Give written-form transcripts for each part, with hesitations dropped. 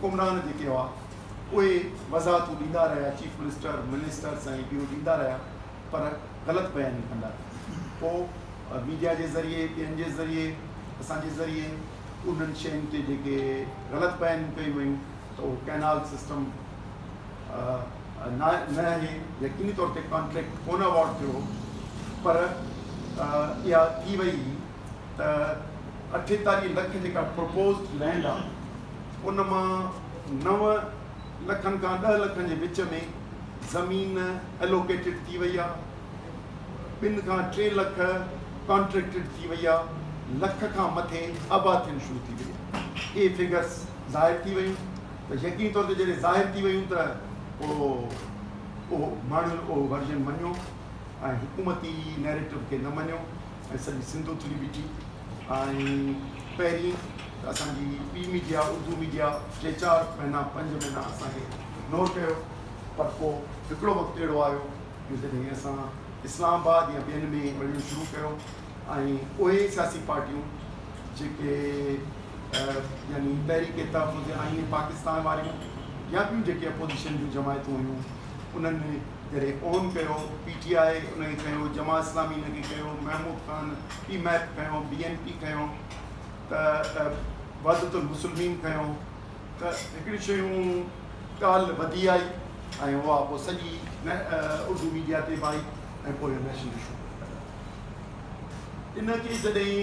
हुकुमरान जेके हुआ उहे वज़ाहतूं ॾींदा रहिया, चीफ मिनिस्टर्स ऐं ॿियो ॾींदा रहिया, पर ग़लति बयानी कंदा रहिया। पोइ मीडिया जे ज़रिए, ॿियनि जे ज़रिए, असांजे ज़रिए उन्हनि शयुनि ते जेके ग़लति बयानी कयूं वयूं त उहो कैनाल सिस्टम न आहे, यकीनी तौर ते कॉन्ट्रैक्ट कोन अवॉर्ड थियो, पर इहा थी वई त 48 लख जेका प्रपोज़्ड लैंड आहे उन मां 9 लखनि खां 10 लखनि जे विच में ज़मीन एलोकेटेड थी वई आहे, 2 खां 3 लख कॉन्ट्रैक्टेड थी वई आहे, लख खां मथे आबाद थियणु शुरू थी वई आहे। इहे फिगर्स ज़ाहिर थी वयूं त यकीनी तौर ते जॾहिं ज़ाहिर थी वयूं त उहो माण्हुनि उहो वर्जन मञियो ऐं हुकूमती नैरेटिव खे न मञियो ऐं सॼी सिंध उथली बीठी। ऐं पहिरीं असांजी ॿी मीडिया, उर्दू मीडिया 3-4 महीना 5 महीना असांखे इग्नोर कयो, पर पोइ हिकिड़ो वक़्तु अहिड़ो आयो कि जॾहिं असां इस्लामाबाद या ॿियनि में वञणु शुरू कयो ऐं उहे सियासी पार्टियूं जेके यानी तहरीक तहफ़्फ़ुज़ आईन पाकिस्तान वारियूं या ॿियूं जेके अपोज़िशन जूं जमायतूं हुयूं, उन्हनि जॾहिं ओन कयो, PTI उनखे कयो, जमा इस्लामी इनखे कयो, महमूद खान PMAP कयो, BNP कयो, त वहदतुल मुस्लिमीन कयो, त हिकिड़ी शयूं ॻाल्हि वधी आई ऐं उहा पोइ सॼी उर्दू मीडिया ते बि आई ऐं पोइ नेशनल इशू। इनखे जॾहिं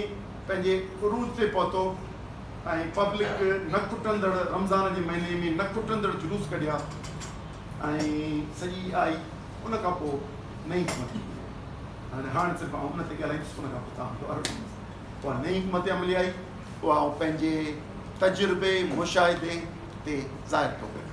पंहिंजे उरूज ते पहुतो ऐं पब्लिक न खुटंदड़ रमज़ान जे महीने में न खुटंदड़ जुलूस कढिया ऐं सॼी आई, उन खां पोइ नई हिकमत हाणे सिर्फ़ु आउं उन ते ॻाल्हाईंदुसि, उन खां पोइ तव्हां उहा नई हिकमत अमली आई, उहा पंहिंजे तजुर्बे मुशाहिदे ते ज़ाहिर थो करे।